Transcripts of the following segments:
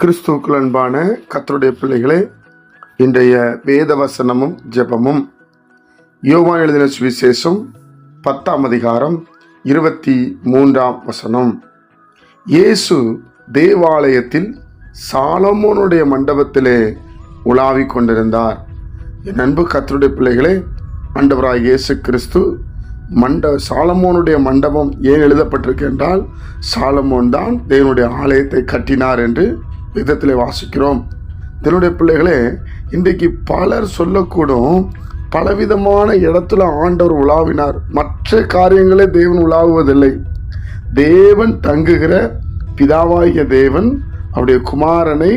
கிறிஸ்துவுக்குள் அன்பான கர்த்தருடைய பிள்ளைகளே, இன்றைய வேத வசனமும் ஜெபமும் யோவான் எழுதின சுவிசேஷம் 10ஆம் அதிகாரம் 23ஆம் வசனம். இயேசு தேவாலயத்தில் சாலமோனுடைய மண்டபத்திலே உலாவிக் கொண்டிருந்தார். என் அன்பு கர்த்தருடைய பிள்ளைகளே, ஆண்டவராகிய இயேசு கிறிஸ்து சாலமோனுடைய மண்டபம் ஏன் எழுதப்பட்டிருக்கு என்றால், சாலமோன் தான் தேவனுடைய ஆலயத்தை கட்டினார் என்று விதத்திலே வாசிக்கிறோம். தேவனுடைய பிள்ளைகளே, இன்றைக்கு பலர் சொல்லக்கூடும், பலவிதமான இடத்துல ஆண்டவர் உலாவினார், மற்ற காரியங்களே தேவன் உலாவுவதில்லை. தேவன் தங்குகிற பிதாவாகிய தேவன் அவருடைய குமாரனை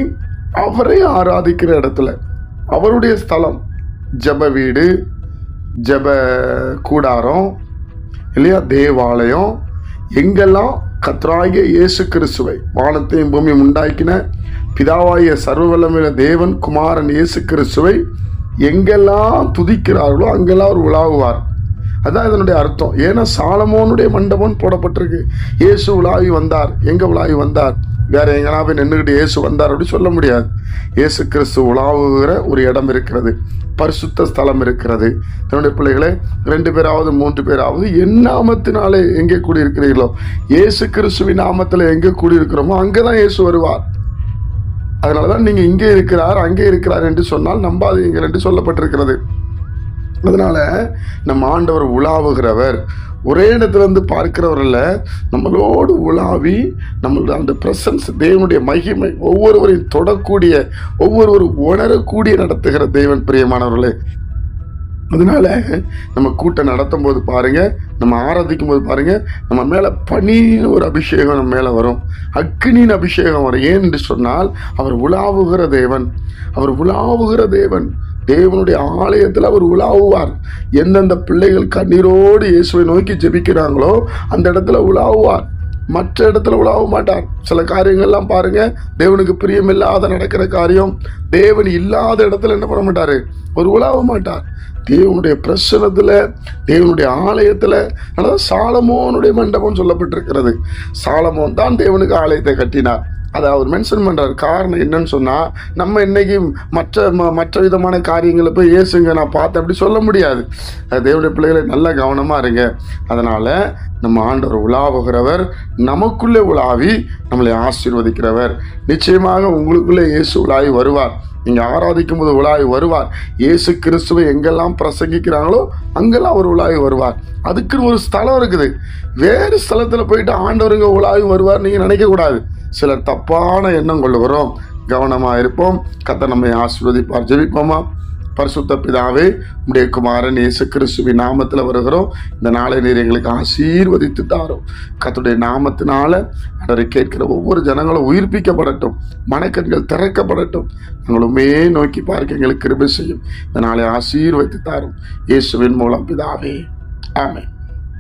அவரை ஆராதிக்கிற இடத்துல, அவருடைய ஸ்தலம், ஜெப வீடு, ஜெப கூடாரம் இல்லையா, தேவாலயம், எங்கெல்லாம் கர்த்தராகிய இயேசு கிறிஸ்துவை, வானத்தையும் பூமியும் உண்டாக்கின பிதாவாகிய சர்வ வல்லமையுள்ள தேவன் குமாரன் இயேசு கிறிஸ்துவை எங்கெல்லாம் துதிக்கிறார்களோ அங்கெல்லாம் அவர் உலாவுவார். அதான் இதனுடைய அர்த்தம். ஏன்னா சாலமோனுடைய மண்டபம் போடப்பட்டிருக்கு. இயேசு உலாவி வந்தார். எங்க உலாவி வந்தார்? வேற எங்கன்னா போய் நின்றுக்கிட்டு இயேசு வந்தார் அப்படி சொல்ல முடியாது. இயேசு கிறிஸ்து உலாவுகிற ஒரு இடம் இருக்கிறது, பரிசுத்த ஸ்தலம் இருக்கிறது. தன்னுடைய பிள்ளைகளே, 2 பேராவது 3 பேராவது என் நாமத்தினாலே எங்கே கூடியிருக்கிறீர்களோ, இயேசு கிறிஸ்துவின் நாமத்தில் எங்கே கூடியிருக்கிறோமோ அங்கேதான் இயேசு வருவார். அதனாலதான் நீங்க இங்கே இருக்கிறார் அங்கே இருக்கிறார் என்று சொன்னால் நம்பாதீங்கள் என்று சொல்லப்பட்டிருக்கிறது. அதனால நம்ம ஆண்டவர் உலாவுகிறவர், ஒரே இடத்துல இருந்து பார்க்கிறவர் அல்ல, நம்மளோடு உலாவி நம்மளோட அந்த பிரசன்ஸ், தேவனுடைய மகிமை ஒவ்வொருவரையும் தொடக்கூடிய, ஒவ்வொருவரும் உணரக்கூடிய நடத்துகிற தேவன். பிரியமானவர்களே, அதனால நம்ம கூட்டம் நடத்தும் போது பாருங்க, நம்ம ஆராதிக்கும் போது பாருங்க, நம்ம மேல பனின்னு ஒரு அபிஷேகம் நம்ம மேல வரும், அக்னியின் அபிஷேகம் வரும். ஏன் என்று சொன்னால் அவர் உலாவுகிற தேவன், அவர் உலாவுகிற தேவன். தேவனுடைய ஆலயத்தில் அவர் உலாவுவார். எந்தெந்த பிள்ளைகள் கண்ணீரோடு இயேசுவை நோக்கி ஜெபிக்கிறாங்களோ அந்த இடத்துல உலாவுவார், மற்ற இடத்துல உலாவ மாட்டார். சில காரியங்கள்லாம் பாருங்க, தேவனுக்கு பிரியமில்லாத நடக்கிற காரியம், தேவன் இல்லாத இடத்துல என்ன பண்ண மாட்டாரு, ஒரு உலாவ மாட்டார். தேவனுடைய பிரசனத்துல, தேவனுடைய ஆலயத்துல. அதாவது சாலமோனுடைய மண்டபம் சொல்லப்பட்டிருக்கிறது. சாலமோன் தான் தேவனுக்கு ஆலயத்தை கட்டினார். அதை அவர் மென்ஷன் பண்றாரு. காரணம் என்னன்னு சொன்னா, நம்ம இன்னைக்கு மற்ற விதமான காரியங்களை போய் இயேசுங்க நான் பார்த்தேன் அப்படி சொல்ல முடியாது. தேவனுடைய பிள்ளைகளை நல்ல கவனமா இருங்க. அதனால நம்ம ஆண்டவர் உலாவுகிறவர், நமக்குள்ளே உலாவி நம்மளை ஆசீர்வதிக்கிறவர். நிச்சயமாக உங்களுக்குள்ளே இயேசு உலாவி வருவார். நீங்க ஆராதிக்கும் போது உலாவி வருவார். இயேசு கிறிஸ்துவை எங்கெல்லாம் பிரசங்கிக்கிறாங்களோ அங்கெல்லாம் அவர் உலாவி வருவார். அதுக்குன்னு ஒரு ஸ்தலம் இருக்குது. வேறு ஸ்தலத்துல போயிட்டு ஆண்டவருங்க உலாவி வருவார் நீங்க நினைக்க கூடாது. சிலர் தப்பான எண்ணம் கொள்ளுகிறோம். கவனமா இருப்போம். கர்த்தர் நம்மை ஆசீர்வதிப்பார். ஜெபிப்போமா? பரிசுத்த பிதாவே, உம்முடைய குமாரன் இயேசு கிறிஸ்துவின் நாமத்தில் வருகிறோம். இந்த நாளை நீர் எங்களுக்கு ஆசீர்வதித்து தாரும். கர்த்தருடைய நாமத்தினால அவரை கேட்கிற ஒவ்வொரு ஜனங்களும் உயிர்ப்பிக்கப்படட்டும், மனக்கண்கள் திறக்கப்படட்டும். நாங்களுமே நோக்கி பார்க்க எங்களுக்கு கிருபை செய்யும். இந்த நாளை ஆசீர்வதித்து தாரும். இயேசுவின் மூலம் பிதாவே, ஆமென்.